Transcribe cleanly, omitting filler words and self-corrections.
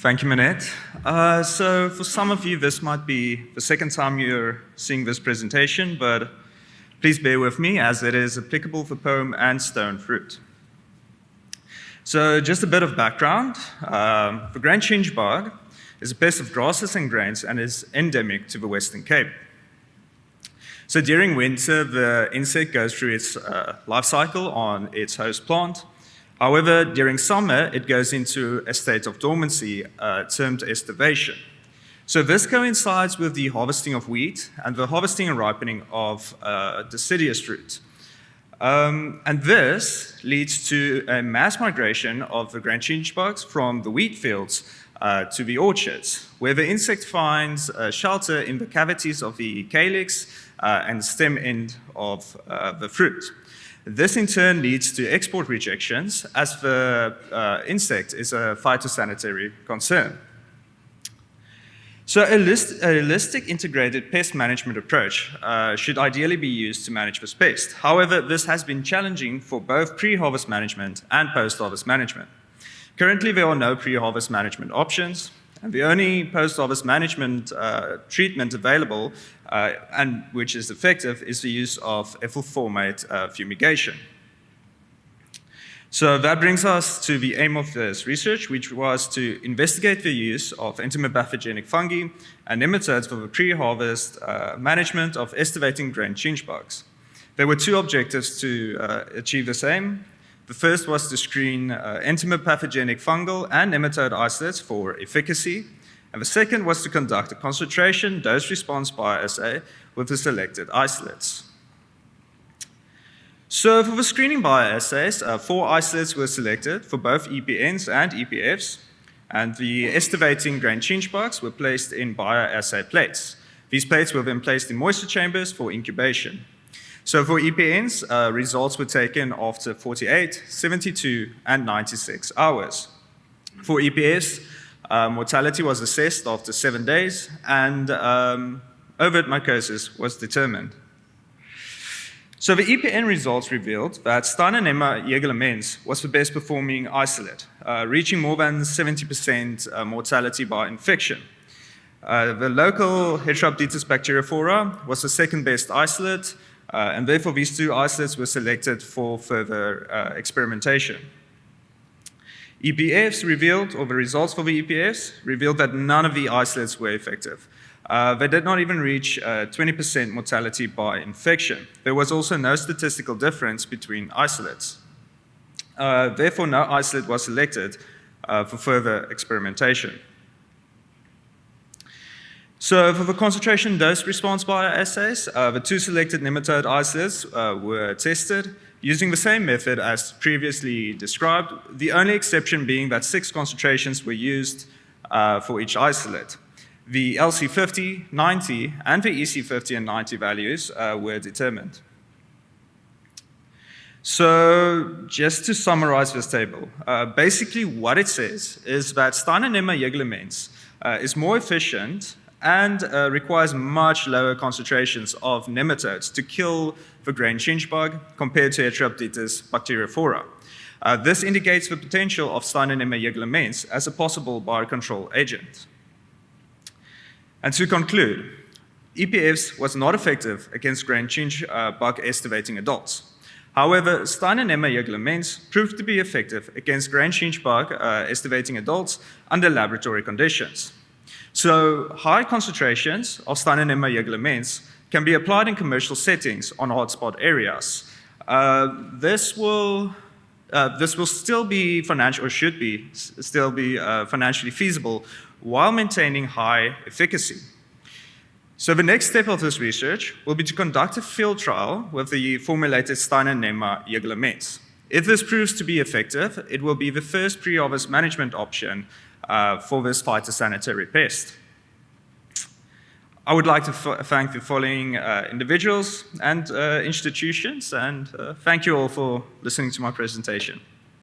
Thank you, Manette. So for some of you, this might be the second time you're seeing this presentation, but please bear with me as it is applicable for pome and stone fruit. So just a bit of background. The grand chinch bug is a pest of grasses and grains and is endemic to the Western Cape. So during winter, the insect goes through its life cycle on its host plant. However, during summer, it goes into a state of dormancy termed estivation. So this coincides with the harvesting of wheat and the harvesting and ripening of deciduous fruit. And this leads to a mass migration of the grand chinch bugs from the wheat fields to the orchards, where the insect finds shelter in the cavities of the calyx and stem end of the fruit. This in turn leads to export rejections, as the insect is a phytosanitary concern. So a holistic integrated pest management approach should ideally be used to manage this pest. However, this has been challenging for both pre-harvest management and post-harvest management. Currently, there are no pre-harvest management options, and the only post-harvest management treatment available, and which is effective, is the use of ethyl formate fumigation. So that brings us to the aim of this research, which was to investigate the use of entomopathogenic fungi and nematodes for the pre-harvest management of estivating grand chinch bugs. There were two objectives to achieve this aim. The first was to screen entomopathogenic fungal and nematode isolates for efficacy, and the second was to conduct a concentration dose-response bioassay with the selected isolates. So for the screening bioassays, 4 isolates were selected for both EPNs and EPFs, and the estivating grand chinch bugs were placed in bioassay plates. These plates were then placed in moisture chambers for incubation. So for EPNs, results were taken after 48, 72, and 96 hours. For EPFs, mortality was assessed after 7 days, and overt mycosis was determined. So the EPN results revealed that Steinernema jaegelemens was the best performing isolate, reaching more than 70% mortality by infection. The local Heterobacterium bacteriophora was the second best isolate, and therefore these 2 isolates were selected for further experimentation. EPFs revealed, or the results for the EPFs, revealed that none of the isolates were effective. They did not even reach 20% mortality by infection. There was also no statistical difference between isolates. Therefore, no isolate was selected for further experimentation. So for the concentration dose response bioassays, the 2 selected nematode isolates were tested using the same method as previously described, the only exception being that 6 concentrations were used for each isolate. The LC50, 90, and the EC50 and 90 values were determined. So just to summarize this table, basically what it says is that Steinernema jaegelemens is more efficient and requires much lower concentrations of nematodes to kill the grand chinch bug compared to Heterobacterium bacteriophora. This indicates the potential of Steinernema jaegelemens as a possible biocontrol agent. And to conclude, EPFs was not effective against grand chinch bug estivating adults. However, Steinernema jaegelemens proved to be effective against grand chinch bug estivating adults under laboratory conditions. So high concentrations of Steinernema jaegelemens can be applied in commercial settings on hotspot areas. This will still be financial, or should be still be financially feasible while maintaining high efficacy. So the next step of this research will be to conduct a field trial with the formulated Steinernema jaegelemens. If this proves to be effective, it will be the first pre-harvest management option for this phytosanitary pest. I would like to thank the following individuals and institutions, and thank you all for listening to my presentation.